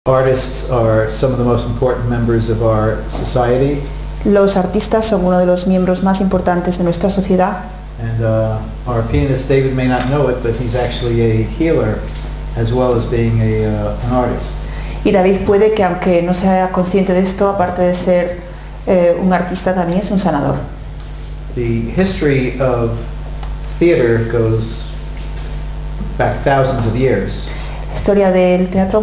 Artists are some of the most important members of our society. Los artistas son uno de los miembros más importantes de nuestra sociedad. And our pianist David may not know it, but he's actually a healer as well as being an artist. Y David puede que, aunque no sea consciente de esto, aparte de ser un artista, también es un sanador. The history of theater goes back thousands of years. La historia del teatro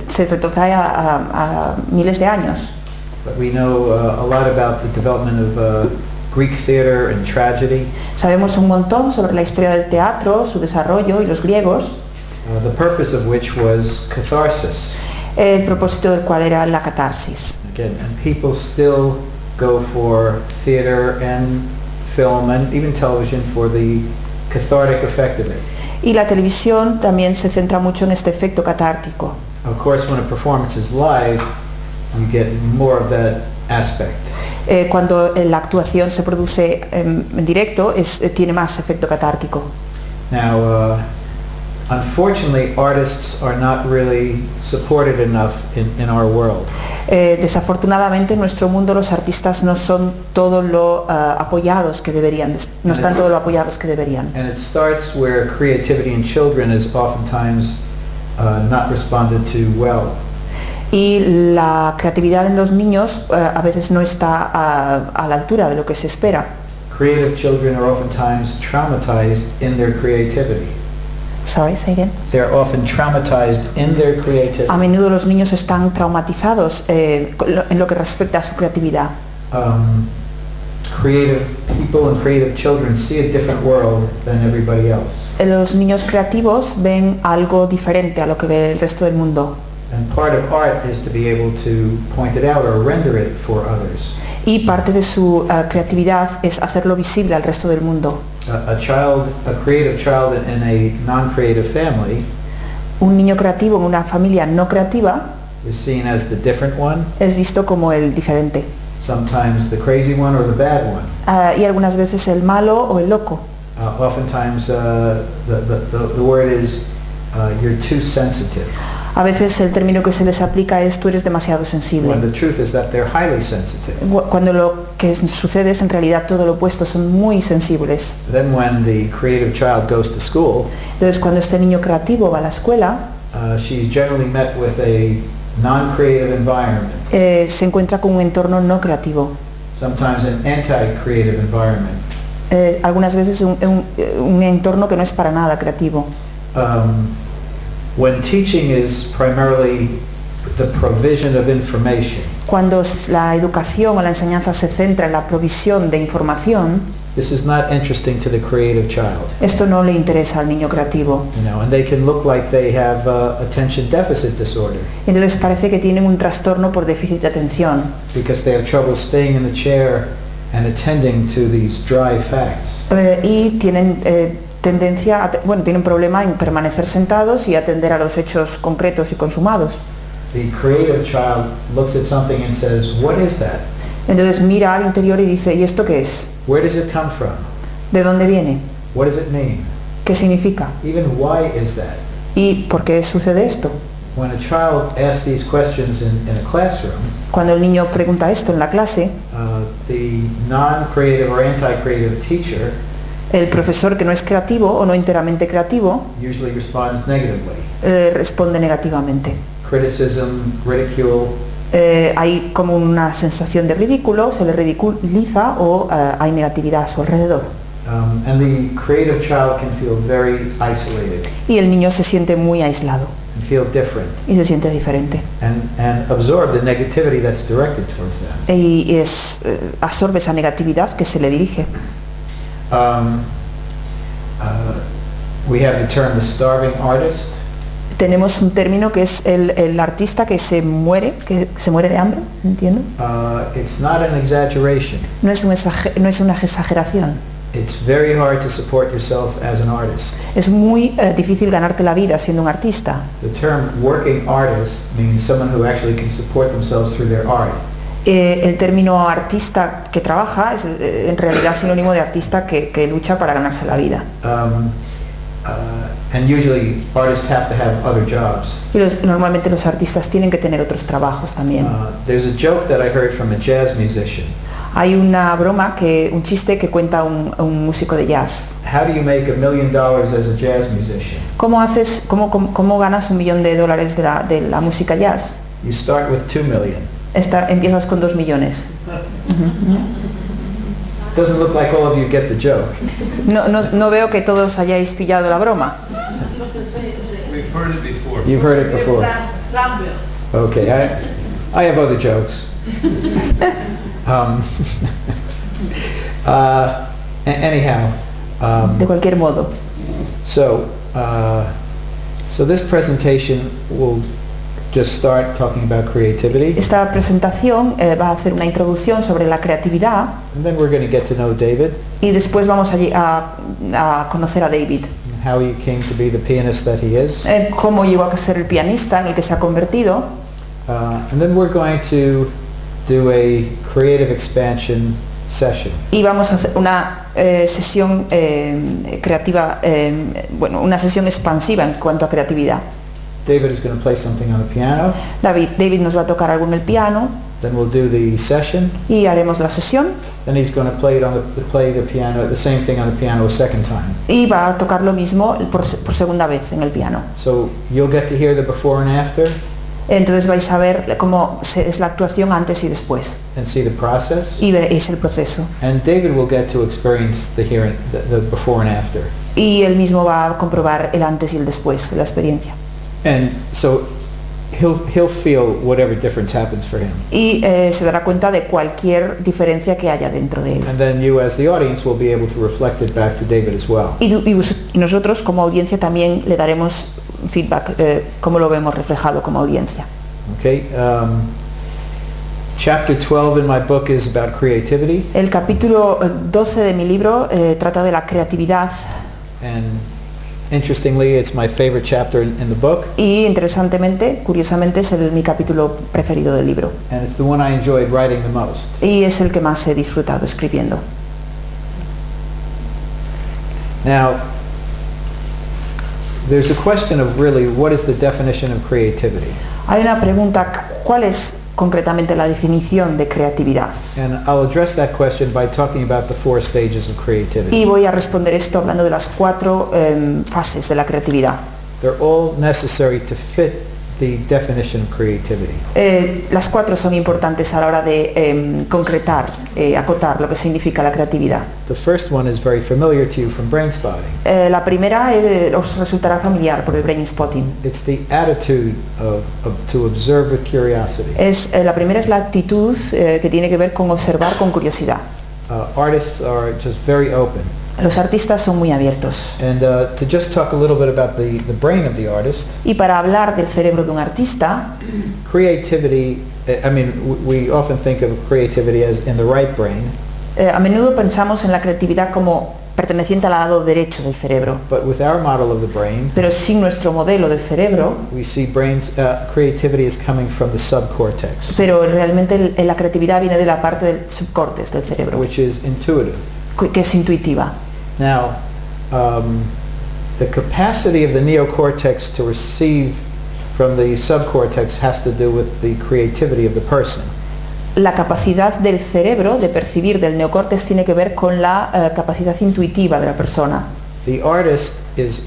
se retrotrae a miles de años. But we know a lot about the development of Greek theater and tragedy. Sabemos un montón sobre la historia del teatro, su desarrollo y los griegos. The purpose of which was catharsis. El propósito del cual era la catarsis. Again, and people still go for theater and film and even television for the cathartic effect of it. Y la televisión también se centra mucho en este efecto catártico. Of course, when a performance is live, you get more of that aspect. Cuando la actuación se produce en directo, tiene más efecto catártico. Now, unfortunately, artists are not really supported enough in our world. Desafortunadamente en nuestro mundo los artistas no son todo lo apoyados que deberían, no están todo lo apoyados que deberían. And it starts where creativity in children is oftentimes not responded to well. Y la creatividad en los niños a veces no está a la altura de lo que se espera. Creative children are oftentimes traumatized in their creativity. Sorry, say again. They're often traumatized in their creativity. A menudo los niños están traumatizados en lo que respecta a su creatividad. Creative people and creative children see a different world than everybody else. Los niños creativos ven algo diferente a lo que ve el resto del mundo. And part of art is to be able to point it out or render it for others. Y parte de su creatividad es hacerlo visible al resto del mundo. A creative child in a non-creative family Un niño creativo en una familia no creativa is seen as the different one, es visto como el diferente. sometimes the crazy one or the bad one. Y algunas veces el malo o el loco. Oftentimes the word is you're too sensitive. A veces el término que se les aplica es tú eres demasiado sensible. When the truth is that they're highly sensitive. Cuando lo que sucede es en realidad todo lo opuesto, son muy sensibles. Then when the creative child goes to school, Entonces cuando este niño creativo va a la escuela, she's generally met with a non-creative environment. Se encuentra con un entorno no creativo. Sometimes an anti-creative environment. Algunas veces un entorno que no es para nada creativo. When teaching is primarily the provision of information, Cuando la educación o la enseñanza se centra en la provisión de información, this is not interesting to the creative child. esto no le interesa al niño creativo. And they can look like they have attention deficit disorder Entonces parece que tienen un trastorno por déficit de atención, because they have trouble staying in the chair and attending to these dry facts. y tienen tendencia, tienen problema en permanecer sentados y atender a los hechos concretos y consumados. The creative child looks at something and says, "What is that? Entonces mira al interior y dice, ¿y esto qué es? Where does it come from? ¿De dónde viene? What does it mean? ¿Qué significa? Even why is that?" ¿Y por qué sucede esto? When a child asks these questions in a classroom, Cuando el niño pregunta esto en la clase, the non-creative or anti-creative teacher el profesor que no es creativo o no enteramente creativo usually responds negatively. responde negativamente. Criticism, ridicule, Hay como una sensación de ridículo, se le ridiculiza o hay negatividad a su alrededor. and the creative child can feel very isolated Y el niño se siente muy aislado and feel different y se siente diferente. and absorb the negativity that's directed towards them. Y absorbe esa negatividad que se le dirige. We have the term the starving artist. Tenemos un término que es el artista que se muere de hambre, ¿entiendo? It's not an exaggeration. No es una exageración. It's very hard to support yourself as an artist. Es muy difícil ganarte la vida siendo un artista. The term working artist means someone who actually can support themselves through their art. El término artista que trabaja es en realidad sinónimo de artista que lucha para ganarse la vida. And usually artists have to have other jobs. Y normalmente los artistas tienen que tener otros trabajos también. There's a joke that I heard from a jazz musician. Hay una broma, un chiste que cuenta un músico de jazz. How do you make $1 million as a jazz musician? ¿Cómo ganas $1 millón de la música jazz? You start with 2 million. Empiezas con 2 millones. Doesn't look like all of you get the joke. No veo que todos hayáis pillado la broma. We've heard it before. You've heard it before. Okay, I have other jokes. Anyhow. De cualquier modo. So this presentation will just start talking about creativity. Esta presentación va a hacer una introducción sobre la creatividad. And then we're going to get to know David. Y después vamos a conocer a David. How he came to be the pianist that he is. Cómo llegó a ser el pianista en el que se ha convertido. And then we're going to do a creative expansion session. Y vamos a hacer una sesión creativa, una sesión expansiva en cuanto a creatividad. David is going to play something on the piano. David nos va a tocar algo en el piano. Then we'll do the session. Y haremos la sesión. Then he's going to play the piano, the same thing on the piano a second time. Y va a tocar lo mismo por segunda vez en el piano. So you'll get to hear the before and after. Entonces vais a ver cómo es la actuación antes y después. And see the process. Y veréis el proceso. And David will get to experience the before and after. Y él mismo va a comprobar el antes y el después de la experiencia. And so he'll feel whatever difference happens for him. Y se dará cuenta de cualquier diferencia que haya dentro de él. And then you as the audience will be able to reflect it back to David as well. Y nosotros como audiencia también le daremos feedback, cómo lo vemos reflejado como audiencia. Okay. Chapter 12 in my book is about creativity. El capítulo 12 de mi libro trata de la creatividad. And interestingly, it's my favorite chapter in the book. Y interesantemente, curiosamente, es mi capítulo preferido del libro. And it's the one I enjoyed writing the most. Y es el que más he disfrutado escribiendo. Now, there's a question of really what is the definition of creativity? Hay una pregunta, ¿cuál es concretamente la definición de creatividad? And I'll address that question by talking about the 4 stages of creativity. Y voy a responder esto hablando de las 4 fases de la creatividad. They're all necessary to fit the definition of creativity. Las 4 son importantes a la hora de concretar, acotar lo que significa la creatividad. The first one is very familiar to you from brain spotting. La primera os resultará familiar por el brain spotting. It's the attitude to observe with curiosity. La primera es la actitud que tiene que ver con observar con curiosidad. Artists are just very open. Los artistas son muy abiertos. And to just talk a little bit about the brain of the artist. Y para hablar del cerebro de un artista, creativity, I mean, we often think of creativity as in the right brain. A menudo pensamos en la creatividad como perteneciente al lado derecho del cerebro. But with our model of the brain, pero sin nuestro modelo del cerebro, we see creativity is coming from the subcortex. Pero realmente la creatividad viene de la parte del subcórtex del cerebro, which is intuitive. Que es intuitiva. Now, the capacity of the neocortex to receive from the subcortex has to do with the creativity of the person. La capacidad del cerebro de percibir del neocórtex tiene que ver con la capacidad intuitiva de la persona. The artist is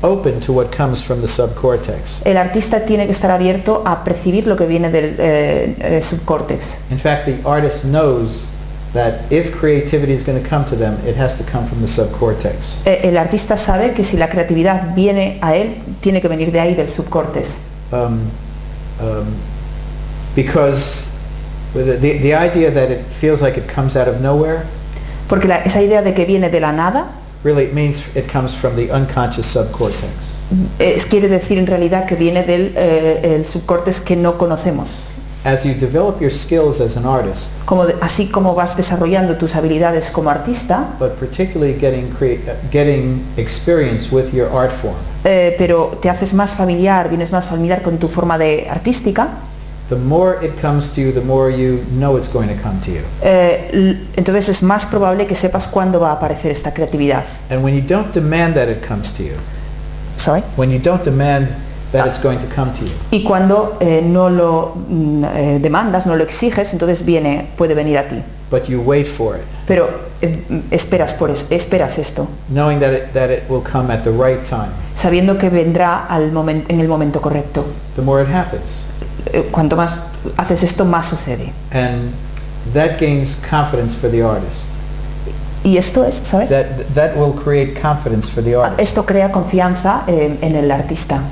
open to what comes from the subcortex. El artista tiene que estar abierto a percibir lo que viene del subcórtex. In fact, the artist knows that if creativity is going to come to them, it has to come from the subcortex. El artista sabe que si la creatividad viene a él, tiene que venir de ahí, del subcórtex. Because the idea that it feels like it comes out of nowhere. Porque esa idea de que viene de la nada. Really, it means it comes from the unconscious subcortex. Quiere decir en realidad que viene del el subcórtex que no conocemos. As you develop your skills as an artist, así como vas desarrollando tus habilidades como artista, but particularly getting experience with your art form, pero te haces más familiar, vienes más familiar con tu forma de artística, the more it comes to you, the more you know it's going to come to you. Entonces es más probable que sepas cuándo va a aparecer esta creatividad. And when you don't demand that it comes to you, Sorry. When you don't demand that it's going to come to you. Y cuando no lo demandas, no lo exiges, entonces puede venir a ti. But you wait for it, Pero esperas esto, knowing that it will come at the right time. sabiendo que vendrá en el momento correcto. The more it happens. Cuanto más haces esto, más sucede. And that gains confidence for the artist. Y esto es, ¿sabes? That will create confidence for the artist. Esto crea confianza en el artista.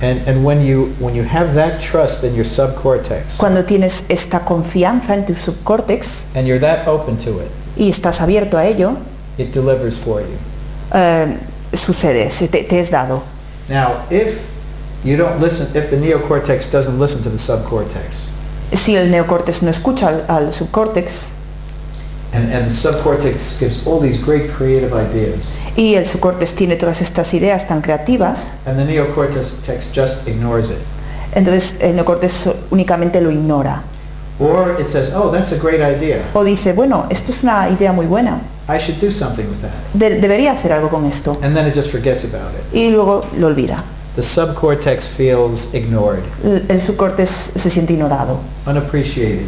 And when you have that trust in your subcortex, Cuando tienes esta confianza en tu subcórtex and you're that open to it, y estás abierto a ello, it delivers for you. sucede, te es dado. Now, if you don't listen, if the neocortex doesn't listen to the subcortex, Si el neocórtex no escucha al subcórtex and the subcortex gives all these great creative ideas, y el subcórtex tiene todas estas ideas tan creativas, and the neocortex just ignores it, entonces el neocórtex únicamente lo ignora. or it says, "Oh, that's a great idea. O dice, bueno, esto es una idea muy buena, I should do something with that," debería hacer algo con esto. and then it just forgets about it. Y luego lo olvida. The subcortex feels ignored, El subcórtex se siente ignorado, unappreciated,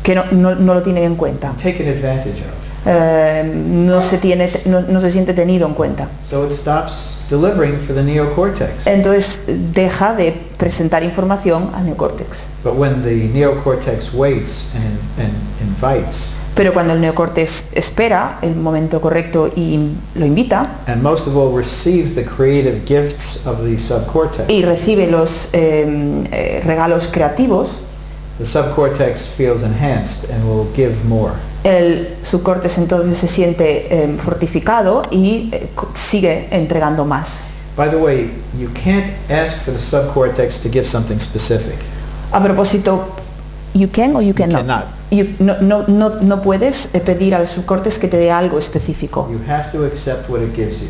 que no lo tiene en cuenta. taken advantage of. No se siente tenido en cuenta. So it stops delivering for the neocortex. Entonces deja de presentar información al neocórtex. But when the neocortex waits and invites, Pero cuando el neocórtex espera el momento correcto y lo invita and most of all receives the creative gifts of the subcortex, y recibe los regalos creativos, the subcortex feels enhanced and will give more. el subcórtex entonces se siente fortificado y sigue entregando más. By the way, you can't ask for the subcortex to give something specific. A propósito, you can or you cannot? cannot. No puedes pedir al subcórtex que te dé algo específico. You have to accept what it gives you,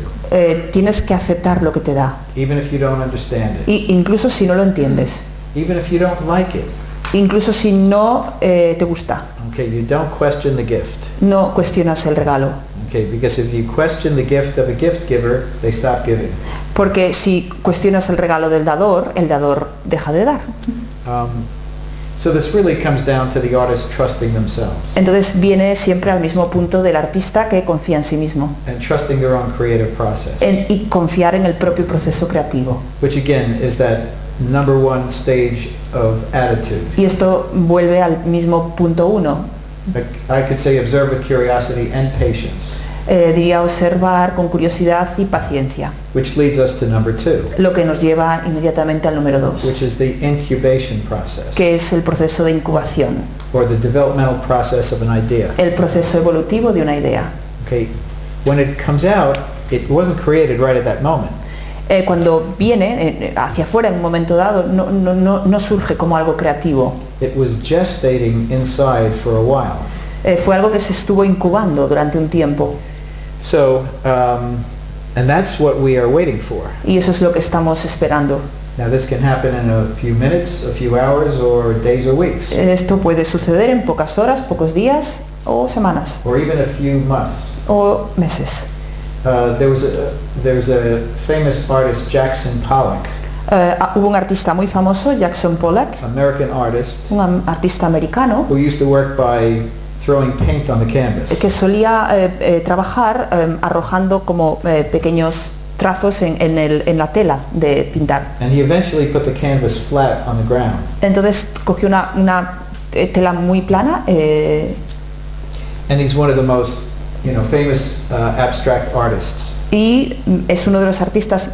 Tienes que aceptar lo que te da, even if you don't understand it, incluso si no lo entiendes, even if you don't like it. incluso si no te gusta. Okay, you don't question the gift. No cuestionas el regalo, Okay, because if you question the gift of a gift giver, they stop giving. porque si cuestionas el regalo del dador, el dador deja de dar. So this really comes down to the artist trusting themselves Entonces viene siempre al mismo punto del artista que confía en sí mismo and trusting their own creative process, y confiar en el propio proceso creativo. which again is that number one stage of attitude. Y esto vuelve al mismo punto uno. Like, I could say observe with curiosity and patience, Diría observar con curiosidad y paciencia, which leads us to number two, lo que nos lleva inmediatamente al número 2, which is the incubation process, que es el proceso de incubación, or the developmental process of an idea. el proceso evolutivo de una idea. Okay, when it comes out, it wasn't created right at that moment. Cuando viene hacia afuera en un momento dado, no surge como algo creativo. It was gestating inside for a while. Fue algo que se estuvo incubando durante un tiempo. So, and that's what we are waiting for. Y eso es lo que estamos esperando. Now this can happen in a few minutes, a few hours, or days or weeks, Esto puede suceder en pocas horas, pocos días o semanas or even a few months. o meses. There's a famous artist, Jackson Pollock, Hubo un artista muy famoso, Jackson Pollock, American artist, un artista americano, who used to work by throwing paint on the canvas. que solía trabajar arrojando como pequeños trazos en la tela de pintar. And he eventually put the canvas flat on the ground. Entonces cogió una tela muy plana And he's one of the most, famous abstract artists. y es uno de los artistas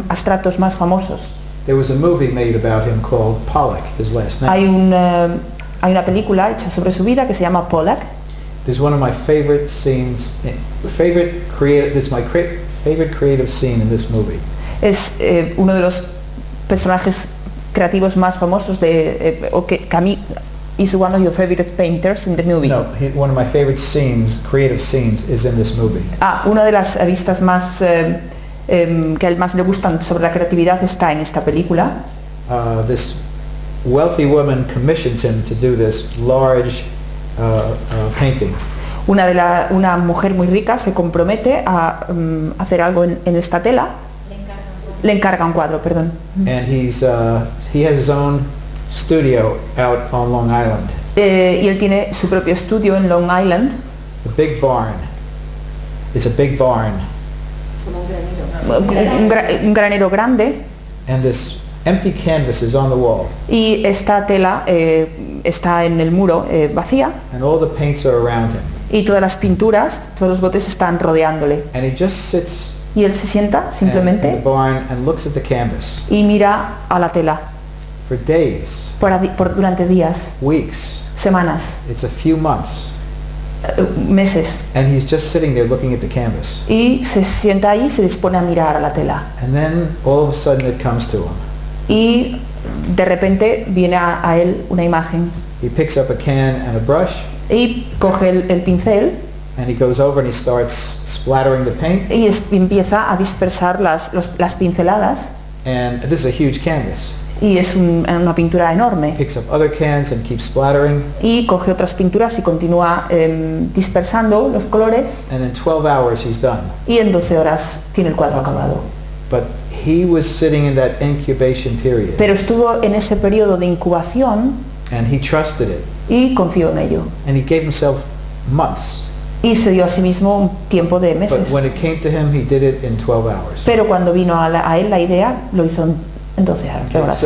abstractos más famosos. There was a movie made about him called Pollock, his last name. Hay una película hecha sobre su vida que se llama Pollock. There's one of my favorite scenes, favorite creative scene in this movie. Es uno de los personajes creativos más famosos que a mí is one of your favorite painters in the movie. No, one of my favorite scenes, creative scenes, is in this movie. Una de las vistas más que a él más le gustan sobre la creatividad está en esta película. This wealthy woman commissions him to do this large painting. Una mujer muy rica se compromete a hacer algo en esta tela. Le encarga un cuadro, perdón. and he has his own studio out on Long Island, Y él tiene su propio estudio en Long Island. a big barn. It's a big barn, Un granero grande. and this empty canvas is on the wall, Y esta tela está en el muro vacía. and all the paints are around him. Y todas las pinturas, todos los botes están rodeándole. And he just sits Y él se sienta in the simplemente barn and looks at the canvas y mira a la tela for days, durante días, weeks. semanas, It's a few months, meses. and he's just sitting there looking at the canvas. Y se sienta ahí y se dispone a mirar a la tela. And then all of a sudden it comes to him. Y de repente viene a él una imagen. He picks up a can and a brush, Y coge el pincel and he goes over and he starts splattering the paint. y empieza a dispersar las pinceladas. And this is a huge canvas. Y es una pintura enorme. Picks up other cans and keeps splattering. Y coge otras pinturas y continúa dispersando los colores. And in 12 hours he's done. Y en 12 horas tiene el cuadro acabado. But he was sitting in that incubation period, Pero estuvo en ese periodo de incubación and he trusted it. y confió en ello. And he gave himself months. Y se dio a sí mismo un tiempo de But meses. when it came to him, he did it in 12 hours. Pero cuando vino a él la idea, lo hizo en 12 Okay, horas.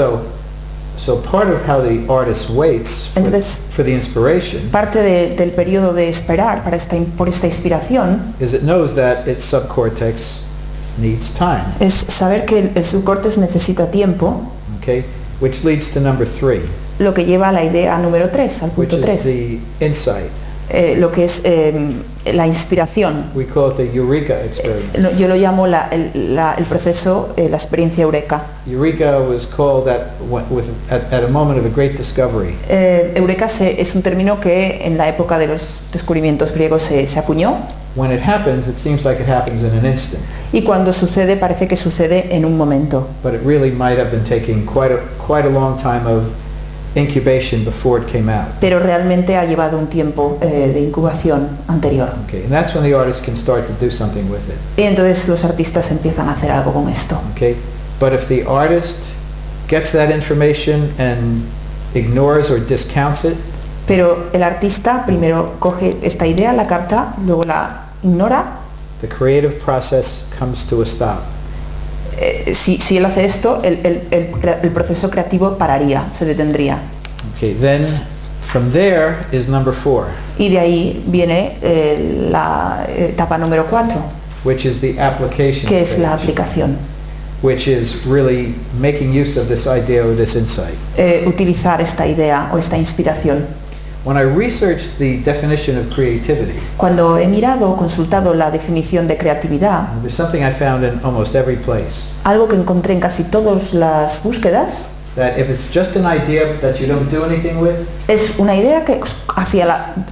so part of how the artist waits Entonces, for the inspiration parte del periodo de esperar por esta inspiración is it knows that its subcortex needs time, es saber que el subcórtex necesita tiempo, okay? Which leads to number 3, lo que lleva a la idea número 3, al which punto is 3, the insight. lo que es la inspiración. We call it the eureka experience. Yo lo llamo el proceso, la experiencia eureka. Eureka was called at a moment of a great discovery. Eureka es un término que en la época de los descubrimientos griegos se acuñó, When it happens, it seems like it happens in an instant, y cuando sucede parece que sucede en un momento, but it really might have been taking quite a long time of incubation before it came out. pero realmente ha llevado un tiempo de incubación anterior. Okay, and that's when the artist can start to do something with it. Y entonces los artistas empiezan a hacer algo con esto. Okay, but if the artist gets that information and ignores or discounts it, Pero el artista primero coge esta idea, la capta, luego la ignora. the creative process comes to a stop. Si él hace esto, el proceso creativo pararía, se detendría. Okay, then from there is number 4, Y de ahí viene la etapa número 4, which is the application que es la stage, aplicación. which is really making use of this idea or this insight. Utilizar esta idea o esta inspiración. When I researched the definition of creativity, Cuando he mirado o consultado la definición de creatividad, there's something I found in almost every place, algo que encontré en casi todas las búsquedas, that if it's just an idea that you don't do anything with, es una idea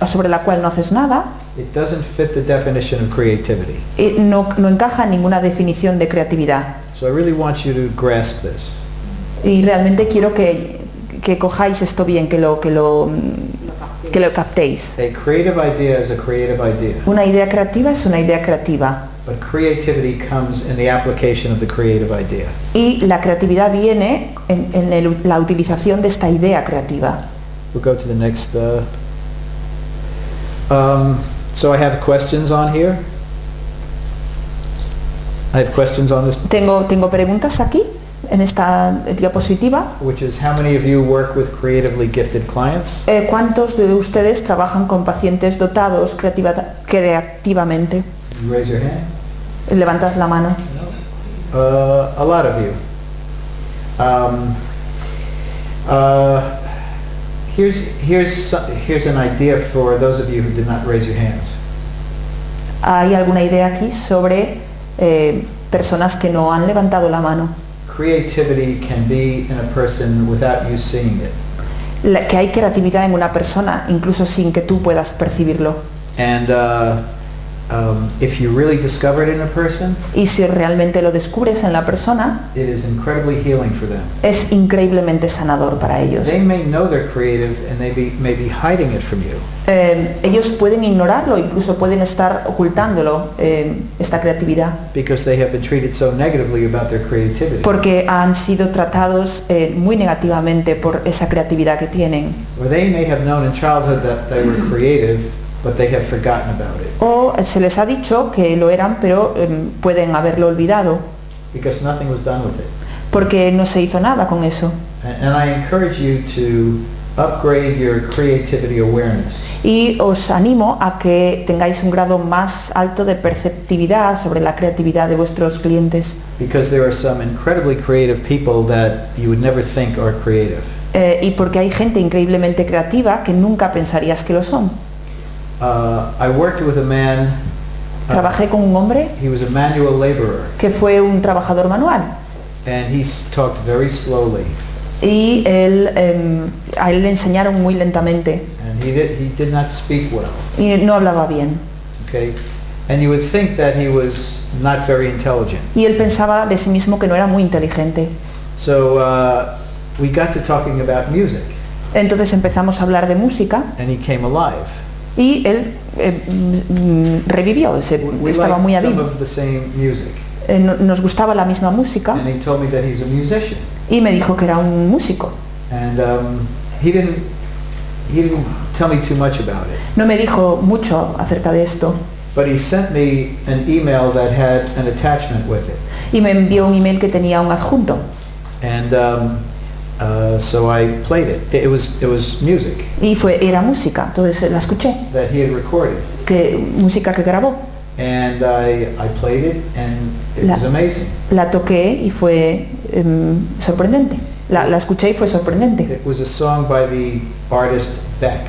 sobre la cual no haces nada, it doesn't fit the definition of creativity. y no encaja en ninguna definición de creatividad. So I really want you to grasp this. Y realmente quiero que cojáis esto bien, que lo captéis. A creative idea is a creative idea, Una idea creativa es una idea creativa. but creativity comes in the application of the creative idea. Y la creatividad viene en la utilización de esta idea creativa. We'll go to the next. So I have questions on here. I have questions on this, Tengo preguntas aquí, en esta diapositiva. which is how many of you work with creatively gifted clients? ¿Cuántos de ustedes trabajan con pacientes dotados creativamente? You raise your hand. Levantad la mano. A lot of you. Here's an idea for those of you who did not raise your hands. ¿Hay alguna idea aquí sobre personas que no han levantado la mano? Creativity can be in a person without you seeing it. Que hay creatividad en una persona, incluso sin que tú puedas percibirlo. And if you really discover it in a person, Y si realmente lo descubres en la persona, it is incredibly healing for them. es increíblemente sanador para ellos. They may know they're creative and they may be hiding it from you Ellos pueden ignorarlo, incluso pueden estar ocultándolo, esta creatividad, because they have been treated so negatively about their creativity. porque han sido tratados muy negativamente por esa creatividad que tienen. Or they may have known in childhood that they were creative, but they have forgotten about it O se les ha dicho que lo eran, pero pueden haberlo olvidado, because nothing was done with it. porque no se hizo nada con eso. And I encourage you to upgrade your creativity awareness. Y os animo a que tengáis un grado más alto de perceptividad sobre la creatividad de vuestros clientes, Because there are some incredibly creative people that you would never think are creative. y porque hay gente increíblemente creativa que nunca pensarías que lo son. I worked with a man, Trabajé con un hombre he was a manual laborer, que fue un trabajador manual, and he talked very slowly, y a él le enseñaron muy lentamente and he did not speak well, y no hablaba bien. okay? And you would think that he was not very intelligent. Y él pensaba de sí mismo que no era muy inteligente. So we got to talking about music, Entonces empezamos a hablar de música and he came alive. y él revivió, We estaba muy liked some vivo. of the same music, Nos gustaba la misma música and he told me that he's a musician. y me dijo que era un músico. And he didn't tell me too much about it, No me dijo mucho acerca de esto but he sent me an email that had an attachment with it. y me envió un email que tenía un adjunto. And so I played it. It was music Y era música, entonces la escuché, that he had recorded, música que grabó. and I played it, and it La- was amazing. La toqué y fue sorprendente. La escuché y fue sorprendente. It was a song by the artist Beck.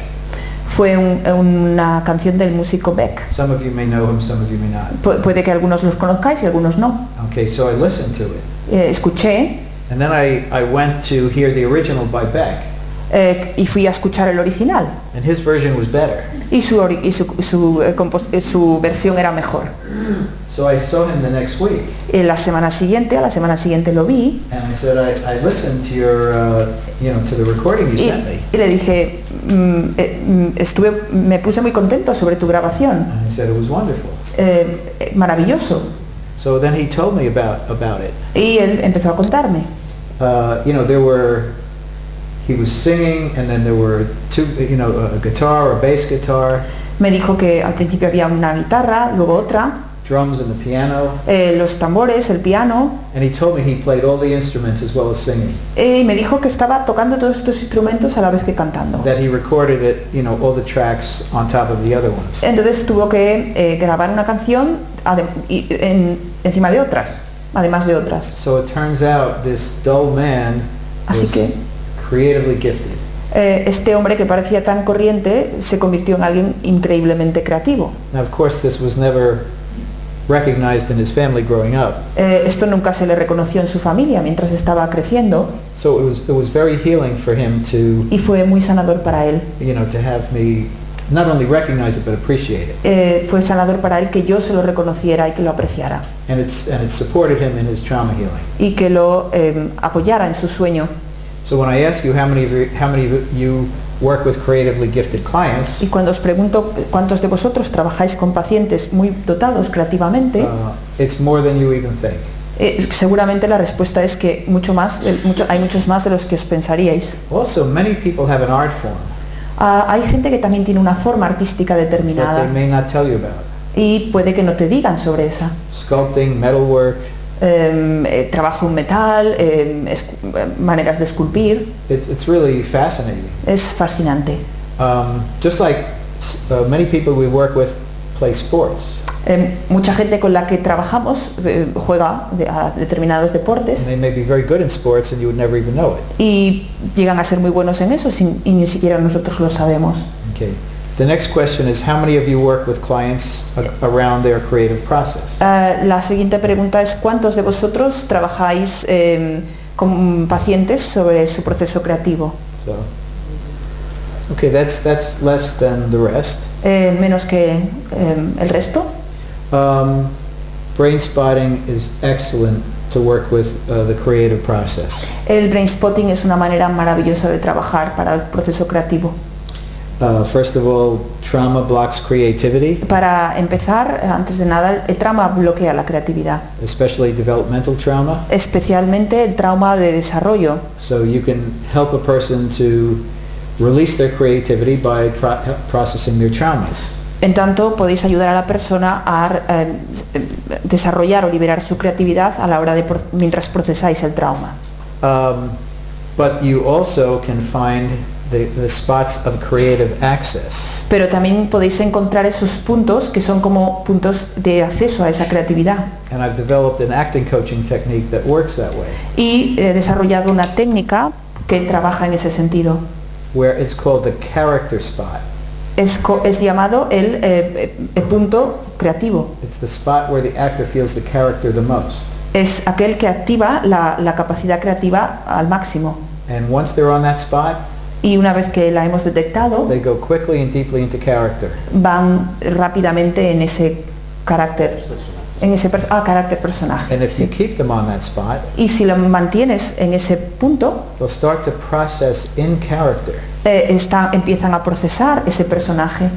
Fue una canción del músico Beck. Some of you may know him, some of you may not. Puede que algunos los conozcáis y algunos no. Okay, so I listened to it, Escuché and then I went to hear the original by Beck, y fui a escuchar el original. and his version was better. Y su versión era mejor. So I saw him the next week, A la semana siguiente lo vi and I said, I listened to your, to the recording you sent me. y le dije, me puse muy contento sobre tu grabación. And he said it was wonderful. Maravilloso. So then he told me about it. Y él empezó a contarme. He was singing, and then there were two, a guitar, a bass guitar, Me dijo que al principio había una guitarra, luego otra, drums and the piano, los tambores, el piano, and he told me he played all the instruments as well as singing. y me dijo que estaba tocando todos estos instrumentos a la vez que cantando. That he recorded it, all the tracks on top of the other ones. Entonces tuvo que grabar una canción encima de otras, además de otras. So it turns out this dull man Así was que creatively gifted. este hombre que parecía tan corriente se convirtió en alguien increíblemente creativo. Now, of course, this was never recognized in his family growing up. Esto nunca se le reconoció en su familia mientras estaba creciendo, So it was very healing for him to, y fue muy sanador para él. to have me not only recognize it but appreciate it. Fue sanador para él que yo se lo reconociera y que lo apreciara And it supported him in his trauma healing. y que lo apoyara en su sueño. So when I ask you how many of you work with creatively gifted clients, Y cuando os pregunto cuántos de vosotros trabajáis con pacientes muy dotados creativamente, it's more than you even think. seguramente la respuesta es que hay muchos más de los que os pensaríais. Also, many people have an art form Hay gente que también tiene una forma artística that determinada they may not tell you about. y puede que no te digan sobre esa. Sculpting, metalwork, Trabajo en metal, maneras de esculpir, it's really fascinating. es fascinante. Just like many people we work with play sports. Mucha gente con la que trabajamos juega a determinados deportes They may be very good in sports and you would never even know it. y llegan a ser muy buenos en eso y ni siquiera nosotros lo sabemos. Okay. The next question is how many of you work with clients around their creative process? La siguiente pregunta es ¿cuántos de vosotros trabajáis con pacientes sobre su proceso creativo? So, okay, that's less than the rest. Menos que el resto. Brain spotting is excellent to work with the creative process. El brain spotting es una manera maravillosa de trabajar para el proceso creativo. First of all, trauma blocks creativity, Para empezar, antes de nada, el trauma bloquea la creatividad, especially developmental trauma. especialmente el trauma de desarrollo. So you can help a person to release their creativity by processing their traumas. En tanto, podéis ayudar a la persona a desarrollar o liberar su creatividad a la hora de mientras procesáis el trauma. But you also can find the spots of creative access. Pero también podéis encontrar esos puntos que son como puntos de acceso a esa creatividad. And I've developed an acting coaching technique that works that way, Y he desarrollado una técnica que trabaja en ese sentido. where it's called the character spot. Es llamado el punto creativo. It's the spot where the actor feels the character the most. Es aquel que activa la capacidad creativa al máximo. And once they're on that spot, Y una vez que la hemos detectado, they go quickly and deeply into character. van rápidamente en ese carácter, carácter personaje. And if you Sí. keep them on that spot, Y si lo mantienes en ese punto, they'll start to process in character, empiezan a procesar ese personaje.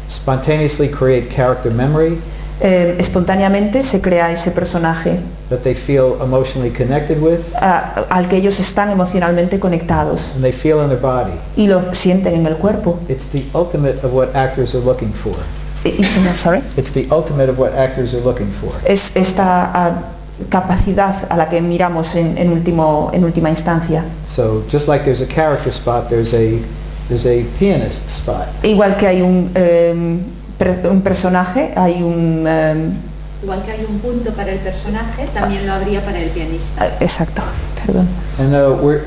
spontaneously create character memory Espontáneamente se crea ese personaje that they feel emotionally connected with, al que ellos están emocionalmente conectados and they feel in their body. y lo sienten en el cuerpo. It's the ultimate of what actors are looking for. It's the ultimate of what actors are looking for. Es esta capacidad a la que miramos en última instancia. So just like there's a character spot, there's a pianist spot. Igual que hay un personaje, hay un... Igual que hay un punto para el personaje, también lo habría para el pianista. exacto, perdón. And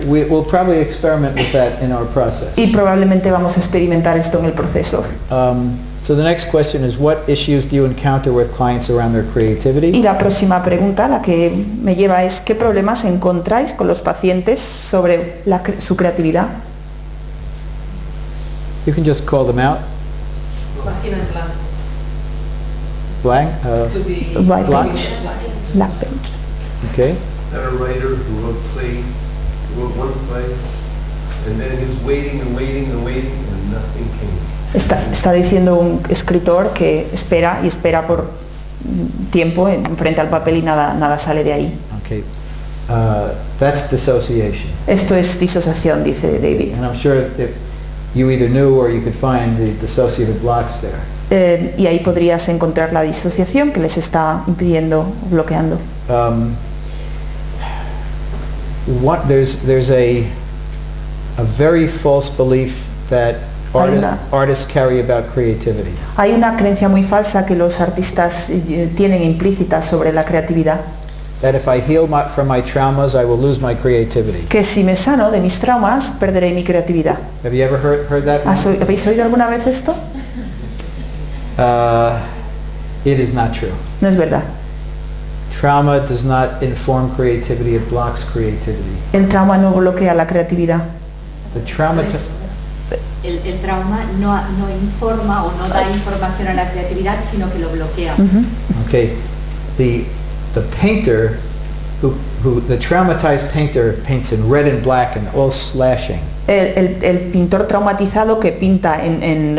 we'll probably experiment with that in our process. Y probablemente vamos a experimentar esto en el proceso. So the next question is, what issues do you encounter with clients around their Y creativity? la próxima pregunta, la que me lleva, es ¿qué problemas encontráis con los pacientes sobre su creatividad? You can just call them out. Página en blanco. Blank, To be White Blank. page, black page. okay. Had a writer who wrote one play, and then he was waiting and waiting and waiting, and nothing came. Está diciendo un escritor que espera y espera por tiempo frente al papel y nada sale de ahí. Okay. That's dissociation. Esto es disociación, dice David. And I'm sure that you either knew or you could find the dissociative blocks there. Y ahí podrías encontrar la disociación que les está impidiendo, bloqueando. There's a very false belief that artists carry about creativity. Hay una creencia muy falsa que los artistas tienen implícita sobre la creatividad. That if I heal from my traumas, I will lose my creativity. Que si me sano de mis traumas, perderé mi creatividad. Have you ever heard that? ¿Habéis oído alguna vez esto? It is not true. No es verdad. Trauma does not inform creativity, it blocks creativity. El trauma no bloquea la creatividad. The trauma El trauma no informa o no da información a la creatividad, sino que lo bloquea. Okay, the painter the traumatized painter paints in red and black and all slashing. El pintor traumatizado que pinta en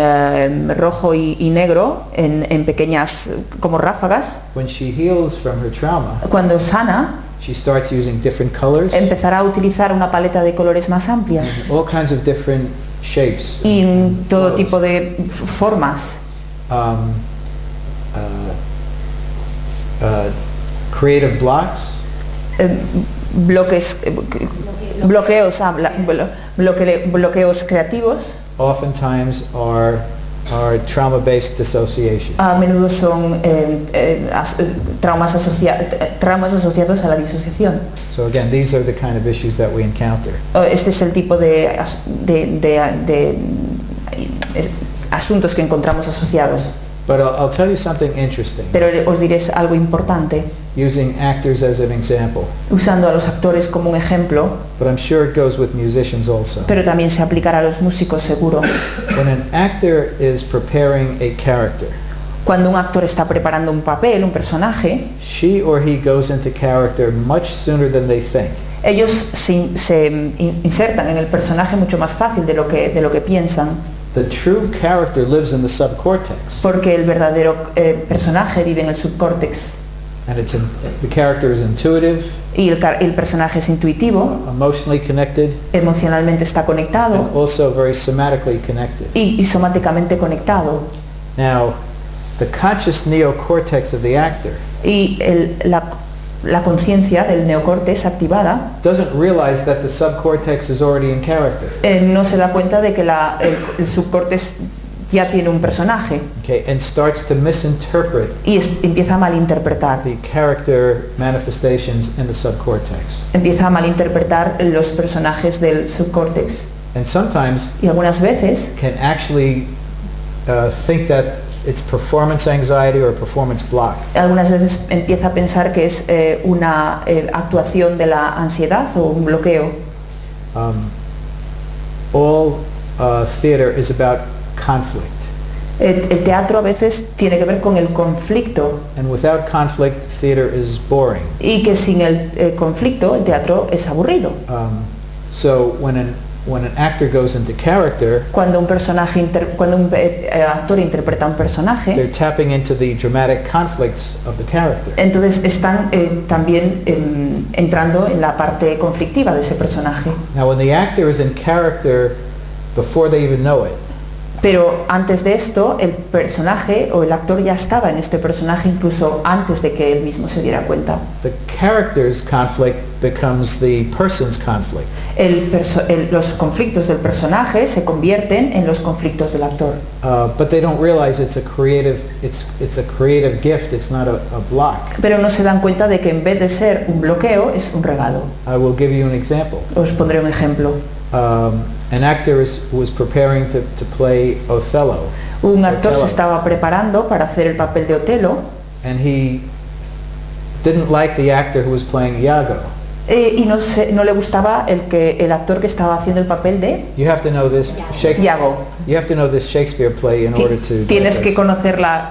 rojo y negro, en pequeñas como ráfagas, When she heals from her trauma, cuando sana, she starts using different colors, empezará a utilizar una paleta de colores más amplias all kinds of different shapes. y and todo flows. tipo de formas. Creative blocks, Bloqueos creativos oftentimes are trauma-based dissociation. a menudo son traumas asociados a la disociación. So again, these are the kind of issues that we encounter. Este es el tipo de asuntos que encontramos asociados. But I'll tell you something interesting, Pero os diré algo importante, using actors as an example, usando a los actores como un ejemplo, but I'm sure it goes with musicians also. pero también se aplicará a los músicos seguro. When an actor is preparing a character, Cuando un actor está preparando un papel, un personaje, she or he goes into character much sooner than they think. ellos se insertan en el personaje mucho más fácil de lo que piensan, The true character lives in the subcortex, porque el verdadero personaje vive en el subcórtex and the character is intuitive, y el personaje es intuitivo, emotionally connected, emocionalmente está conectado and also very somatically connected. y somáticamente conectado. Now, the conscious neocortex of the actor Y la conciencia del neocórtex activada doesn't realize that the subcortex is already in character. no se da cuenta de que el subcórtex ya tiene un personaje Okay, and starts to misinterpret y empieza a malinterpretar. the character manifestations in the subcortex. Empieza a malinterpretar los personajes del subcórtex. And sometimes Y algunas veces can actually think that it's performance anxiety or performance block. empieza a pensar que es una actuación de la ansiedad o un bloqueo. All theater is about conflict. El teatro a veces tiene que ver con el conflicto And without conflict, theater is boring. y que sin el conflicto el teatro es aburrido. So when an actor goes into character, Cuando un actor interpreta un they're personaje, tapping into the dramatic conflicts of the character. entonces están también entrando en la parte conflictiva de ese personaje. Now when the actor is in character before they even know it, Pero antes de esto, el personaje o el actor ya estaba en este personaje incluso antes de que él mismo se diera cuenta. the character's conflict becomes the person's conflict. Los conflictos del personaje se convierten en los conflictos del actor. But they don't realize it's a creative gift. It's not a block. Pero no se dan cuenta de que en vez de ser un bloqueo, es un regalo. I will give you an example. Os pondré un ejemplo. An actor was preparing to play Othello, Un actor se Othello. estaba preparando para hacer el papel de Otelo and he didn't like the actor who was playing Iago. y no le gustaba el actor que estaba haciendo el papel de You have to know this Iago. You have to know this Shakespeare play in order to. Tienes get que this. conocer la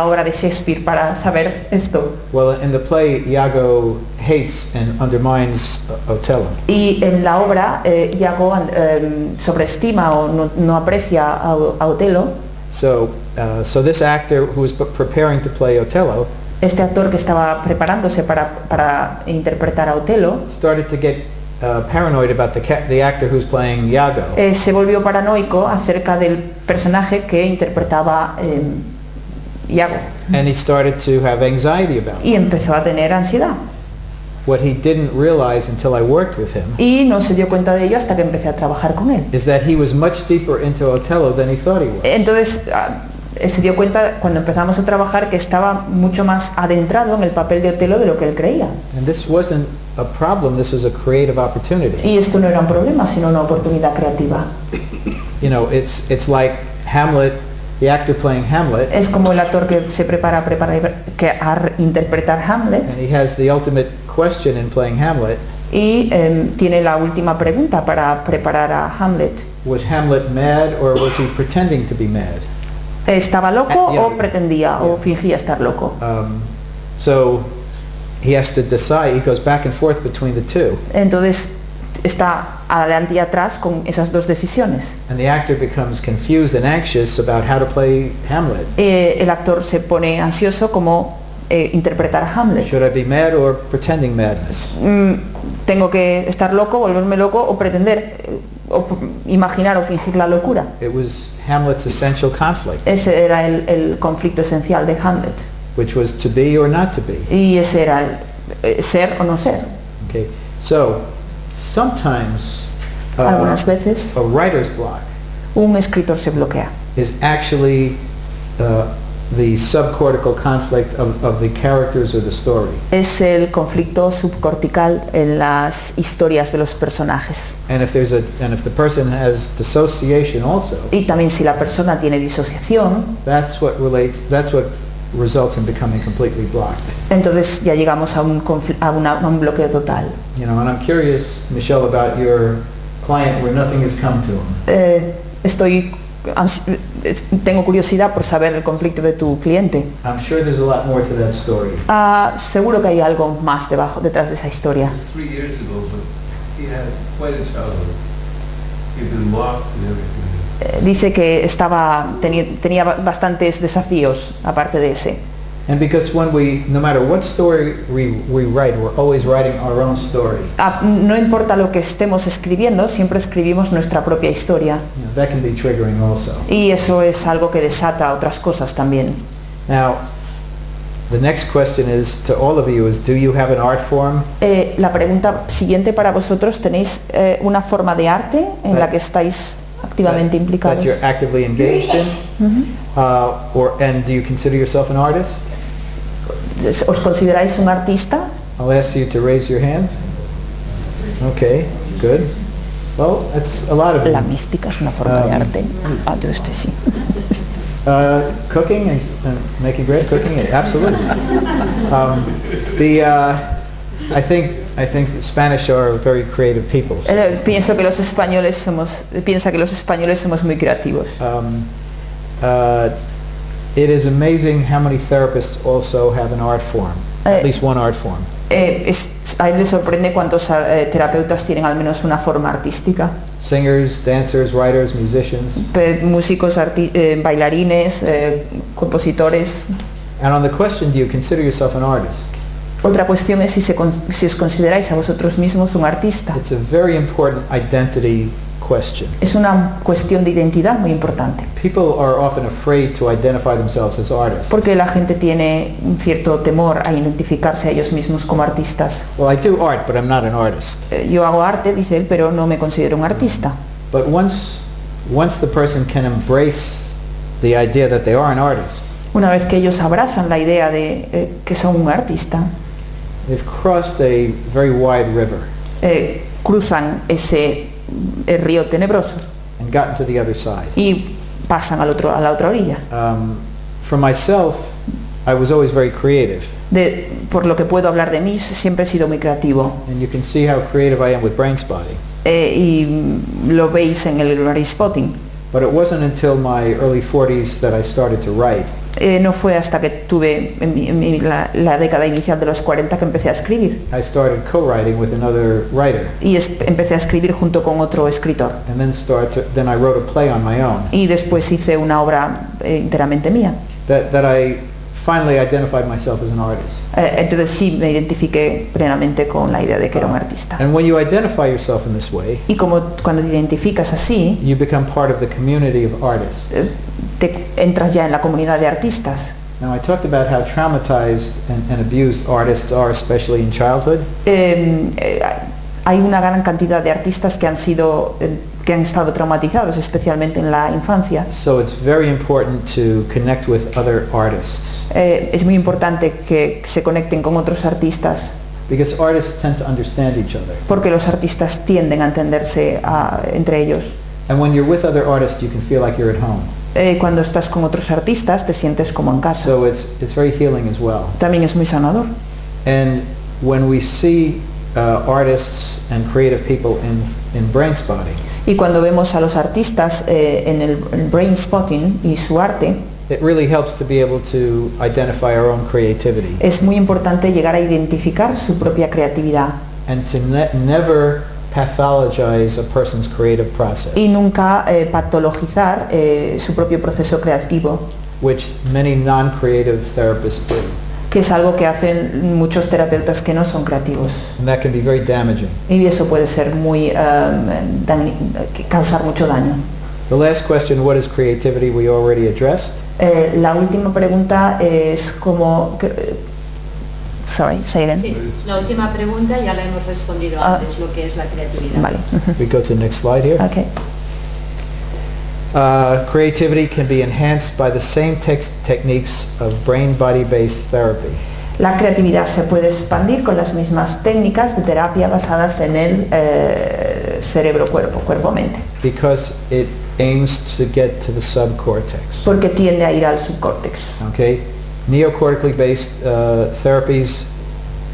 obra de Shakespeare para saber esto. Well, in the play, Iago hates and undermines Othello. Y en la obra, Iago sobreestima o no aprecia a Otelo. So this actor who was preparing to play Othello Este actor que estaba preparándose para interpretar a Otelo started to get paranoid about the actor who's playing Iago. se volvió paranoico acerca del personaje que interpretaba Iago And he started to have anxiety about it. y empezó a tener ansiedad. What he didn't realize until I worked with him Y no se dio cuenta de ello hasta que empecé a trabajar con él. is that he was much deeper into Othello than he thought he was. Entonces se dio cuenta cuando empezamos a trabajar que estaba mucho más adentrado en el papel de Otelo de lo que él creía. And this wasn't a problem, this was a creative opportunity. Y esto no era un problema, sino una oportunidad creativa. You know, it's like Hamlet, the actor playing Hamlet, Es como el actor que se prepara a interpretar Hamlet and he has the ultimate question in playing Hamlet. y tiene la última pregunta para preparar a Hamlet. Was Hamlet mad or was he pretending to be mad? ¿Estaba loco Yeah. o pretendía o fingía estar loco? So he has to decide, he goes back and forth between the two, Entonces está adelante y atrás con esas dos decisiones. and the actor becomes confused and anxious about how to play Hamlet. El actor se pone ansioso como interpretar a Hamlet. Should I be mad or pretending madness? Tengo que estar loco, volverme loco o pretender, imaginar o fingir la locura. It was Hamlet's essential conflict, Ese era el conflicto esencial de Hamlet. which was to be or not to be. Y ese era el ser o no ser. Okay, so sometimes Algunas veces a writer's block un escritor se bloquea. is actually the subcortical conflict of the characters or the story. Es el conflicto subcortical en las historias de los personajes. And if the person has dissociation also, Y también si la persona tiene disociación, that's what results in becoming completely blocked. entonces ya llegamos a un bloqueo total. You know, and I'm curious, Michelle, about your client where nothing has come to him. Estoy tengo curiosidad por saber el conflicto de tu cliente. I'm sure there's a lot more to that story. Seguro que hay algo más detrás de esa historia. It was 3 years ago, but he had quite a childhood. He'd been mocked and everything. Dice que tenía bastantes desafíos aparte de ese. And because no matter what story we write, we're always writing our own story. No importa lo que estemos escribiendo, siempre escribimos nuestra propia historia. You know, that can be triggering also. Y eso es algo que desata otras cosas también. Now, the next question is to all of you is, do you have an art form? La pregunta siguiente para vosotros, ¿tenéis una forma de arte en la que estáis activamente That implicados? you're actively engaged in? And do you consider yourself an artist? ¿Os consideráis un artista? I'll ask you to raise your hands. Okay, good. Well, that's a lot of La them. mística es una forma de arte. Yo sí. Cooking and making bread, cooking, absolutely. I think Spanish are very creative people. Piensa que los españoles somos muy creativos. It is amazing how many therapists also have an art form, at least one art form. A él le sorprende cuántos terapeutas tienen al menos una forma artística. Singers, dancers, writers, musicians. Músicos, bailarines, compositores. And on the question, do you consider yourself an artist? Otra cuestión es si os consideráis a vosotros mismos un artista. It's a very important identity question. Es una cuestión de identidad muy importante. People are often afraid to identify themselves as artists. Porque la gente tiene un cierto temor a identificarse a ellos mismos como artistas. Well, I do art, but I'm not an artist. Yo hago arte, dice él, pero no me considero un artista. But once the person can embrace the idea that they are an artist, Una vez que ellos abrazan la idea de que son un artista, they've crossed a very wide river cruzan ese río tenebroso and gotten to the other side. y pasan a la otra orilla. For myself, I was always very creative. Por lo que puedo hablar de mí, siempre he sido muy creativo. And you can see how creative I am with brain spotting. Y lo veis en el brain spotting. But it wasn't until my early 40s that I started to write. No fue hasta que tuve la década inicial de los 40 que empecé a escribir. I started co-writing with another writer. Y empecé a escribir junto con otro escritor. And then I wrote a play on my own. Y después hice una obra enteramente mía. That I finally identified myself as an artist. Entonces sí me identifiqué plenamente con la idea de que era un artista. And when you identify yourself in this way, Y como cuando te identificas así, you become part of the community of artists. te entras ya en la comunidad de artistas. Now, I talked about how traumatized and abused artists are, especially in childhood. Hay una gran cantidad de artistas que han estado traumatizados, especialmente en la infancia. So it's very important to connect with other artists. Es muy importante que se conecten con otros artistas, Because artists tend to understand each other. porque los artistas tienden a entenderse entre ellos. And when you're with other artists, you can feel like you're at home. Cuando estás con otros artistas, te sientes como en casa. So it's very healing as well. También es muy sanador. And when we see artists and creative people in brain spotting, Y cuando vemos a los artistas en el brain spotting y su arte, it really helps to be able to identify our own creativity es muy importante llegar a identificar su propia creatividad and to never pathologize a person's creative process, y nunca patologizar su propio proceso creativo, which many non-creative therapists do. que es algo que hacen muchos terapeutas que no son creativos. And that can be very damaging. Y eso puede ser causar mucho daño. The last question, what is creativity, we already addressed. La última pregunta es cómo... Sorry, say again. Sí, la última pregunta ya la hemos respondido antes, lo que es la creatividad. Vale. We go to the next slide here. Okay. Creativity can be enhanced by the same techniques of brain-body-based therapy. La creatividad se puede expandir con las mismas técnicas de terapia basadas en el cerebro-cuerpo, cuerpo-mente, Because it aims to get to the subcortex. porque tiende a ir al subcórtex. Okay? Neocortically based therapies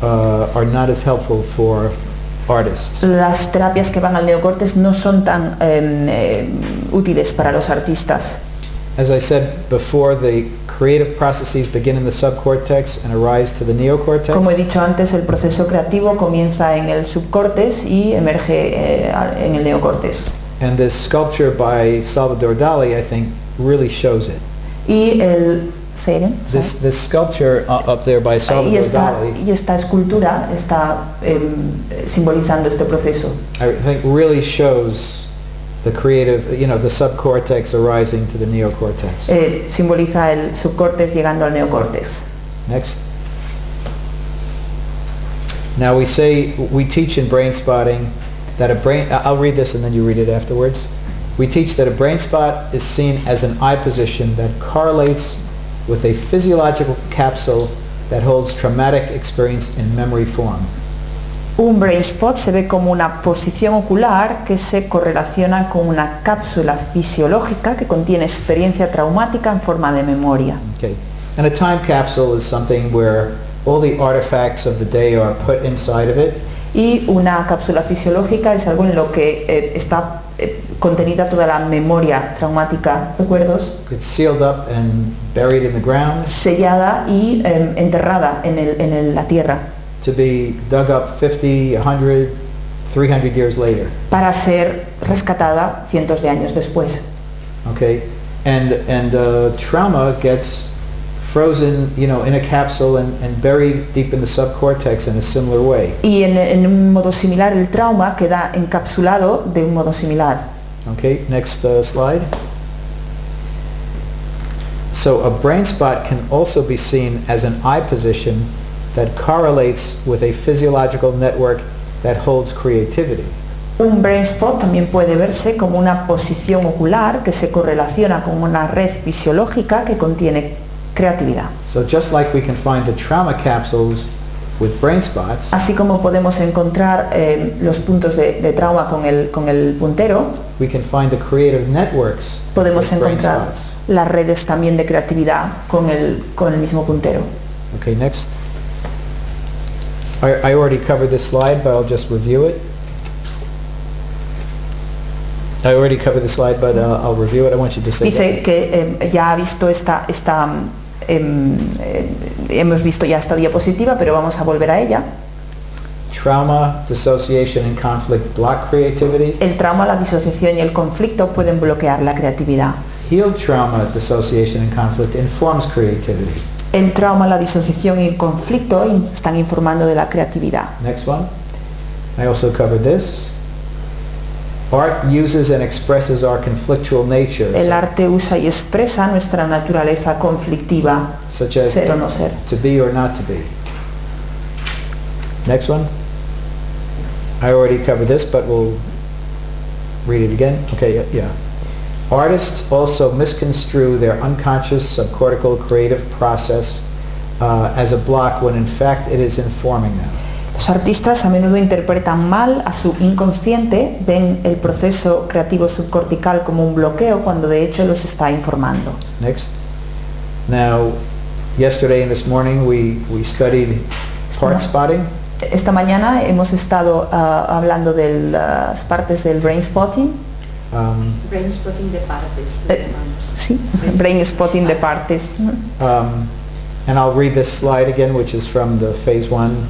are not as helpful for artists. Las terapias que van al neocórtex no son tan útiles para los artistas. As I said before, the creative processes begin in the subcortex and arise to the neocortex. Como he dicho antes, el proceso creativo comienza en el subcortes y emerge en el neocortes. And this sculpture by Salvador Dali, I think, really shows it. Y el... ¿Say again? This sculpture up there by y, Salvador Dali, y esta escultura está simbolizando este proceso. I think really shows the creative, the subcortex arising to the neocortex. Simboliza el subcortes llegando al neocortes. Next. Now we teach in brain spotting that I'll read this and then you read it afterwards. We teach that a brain spot is seen as an eye position that correlates with a physiological capsule that holds traumatic experience in memory form. Un brain spot se ve como una posición ocular que se correlaciona con una cápsula fisiológica que contiene experiencia traumática en forma de memoria. Okay. And a time capsule is something where all the artifacts of the day are put inside of it. Y una cápsula fisiológica es algo en lo que está contenida toda la memoria traumática, recuerdos, It's sealed up and buried in the ground sellada y enterrada en la tierra to be dug up 50, 100, 300 years later. para ser rescatada cientos de años después. Okay, and trauma gets frozen, in a capsule and buried deep in the subcortex in a similar way. Y en un modo similar el trauma queda encapsulado de un modo similar. Okay, next slide. So a brain spot can also be seen as an eye position that correlates with a physiological network that holds creativity. Un brain spot también puede verse como una posición ocular que se correlaciona con una red fisiológica que contiene creatividad. So just like we can find the trauma capsules with brain spots, Así como podemos encontrar los puntos de trauma con el puntero, we can find the creative networks podemos with brain encontrar spots. las redes también de creatividad con el mismo puntero. Okay, next. I already covered this slide, but I'll just review it. I already covered the slide, but I'll review it. I want you to say Dice that. que ya ha visto hemos visto ya esta diapositiva, pero vamos a volver a ella. Trauma, dissociation, and conflict block creativity. El trauma, la disociación y el conflicto pueden bloquear la creatividad. Healed trauma, dissociation, and conflict informs creativity. El trauma, la disociación y el conflicto están informando de la creatividad. Next one. I also covered this. Art uses and expresses our conflictual nature, El arte usa y expresa nuestra naturaleza conflictiva, such as ser o no ser. to be or not to be. Next one. I already covered this, but we'll read it again. Okay, yeah. Artists also misconstrue their unconscious subcortical creative process as a block when in fact it is informing them. Los artistas a menudo interpretan mal a su inconsciente, ven el proceso creativo subcortical como un bloqueo cuando de hecho los está informando. Next. Now, yesterday and this morning we studied part spotting. Esta mañana hemos estado hablando de las partes del brain spotting. Brain spotting de partes. Sí, brain spotting de partes. And I'll read this slide again, which is from the phase 1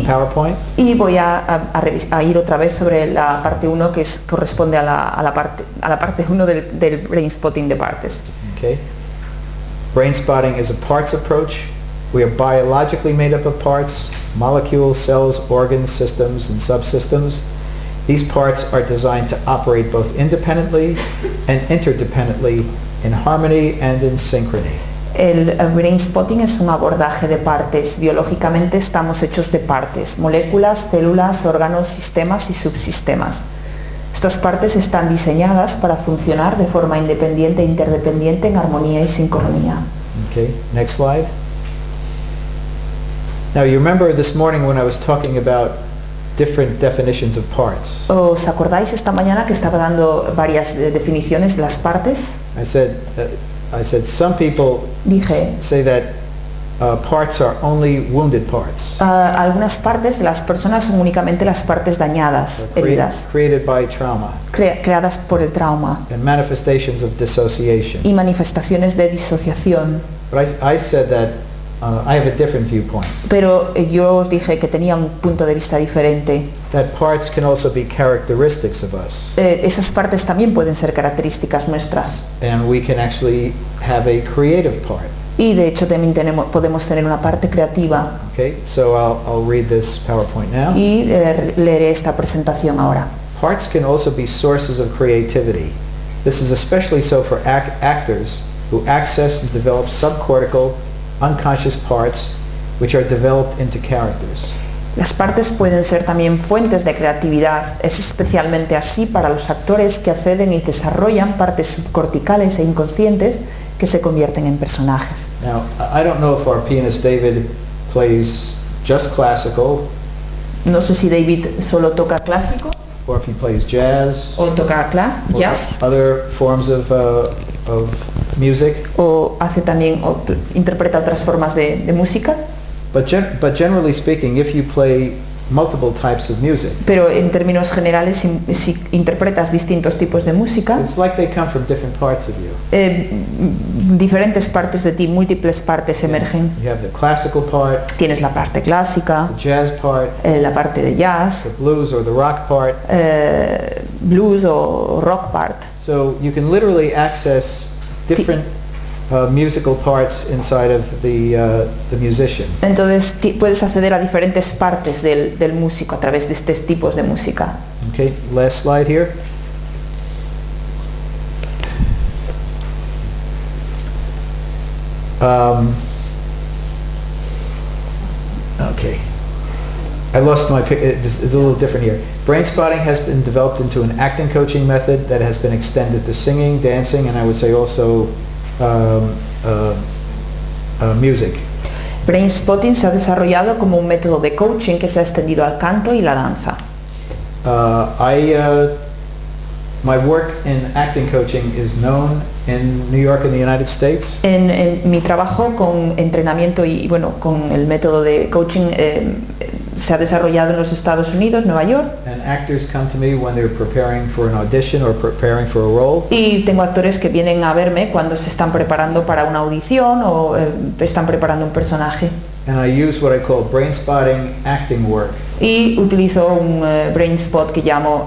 PowerPoint. Y voy a ir otra vez sobre la parte 1 que corresponde a la parte 1 del brain spotting de partes. Okay. Brain spotting is a parts approach. We are biologically made up of parts, molecules, cells, organs, systems, and subsystems. These parts are designed to operate both independently and interdependently in harmony and in synchrony. El brain spotting es un abordaje de partes. Biológicamente estamos hechos de partes, moléculas, células, órganos, sistemas y subsistemas. Estas partes están diseñadas para funcionar de forma independiente e interdependiente en armonía y sincronía. Okay, next slide. Now you remember this morning when I was talking about different definitions of parts. ¿Os acordáis esta mañana que estaba dando varias definiciones de las partes? I said some people Dije, say that parts are only wounded parts, Algunas partes de las personas son únicamente las partes dañadas, heridas, created by trauma, creadas por el trauma and manifestations of dissociation. y manifestaciones de disociación. But I said that I have a different viewpoint, Pero yo os dije que tenía un punto de vista diferente. that parts can also be characteristics of us, Esas partes también pueden ser características nuestras. and we can actually have a creative part. Y de hecho también podemos tener una parte creativa. Okay, so I'll read this PowerPoint now. Y leeré esta presentación ahora. Parts can also be sources of creativity. This is especially so for actors who access and develop subcortical, unconscious parts which are developed into characters. Las partes pueden ser también fuentes de creatividad. Es especialmente así para los actores que acceden y desarrollan partes subcorticales e inconscientes que se convierten en personajes. Now, I don't know if our pianist David plays just classical No sé si David solo toca clásico or if he plays jazz o toca or jazz other forms of music, o hace también o interpreta otras formas de música. but generally speaking, if you play multiple types of music, Pero en términos generales, si interpretas distintos tipos de música, it's like they come from different parts of you. diferentes partes de ti, múltiples partes emergen. You have the classical part, Tienes la parte clásica, the jazz part, la parte de jazz, the blues or the rock part. blues o rock part. So you can literally access different musical parts inside of the musician. Entonces puedes acceder a diferentes partes del músico a través de estos tipos de música. Okay, last slide here. Okay. I lost my pic. It's a little different here. Brain spotting has been developed into an acting coaching method that has been extended to singing, dancing, and I would say also music. Brain spotting se ha desarrollado como un método de coaching que se ha extendido al canto y la danza. My work in acting coaching is known in New York and the United States. En mi trabajo con entrenamiento y bueno, con el método de coaching se ha desarrollado en los Estados Unidos, Nueva York, And actors come to me when they're preparing for an audition or preparing for a role. y tengo actores que vienen a verme cuando se están preparando para una audición o están preparando un personaje. And I use what I call brain spotting acting work. Y utilizo un brain spot que llamo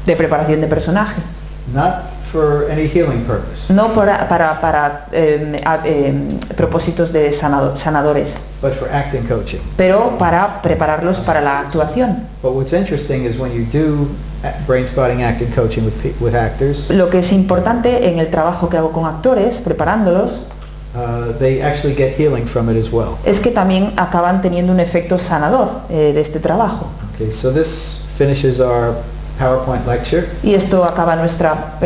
de preparación de personaje. Not for any healing purpose, No para propósitos de sanadores, but for acting coaching. pero para prepararlos para la actuación. But what's interesting is when you do brain spotting acting coaching with actors, Lo que es importante en el trabajo que hago con actores, preparándolos, they actually get healing from it as well. es que también acaban teniendo un efecto sanador de este trabajo. Okay, so this finishes our PowerPoint lecture. Y esto acaba nuestra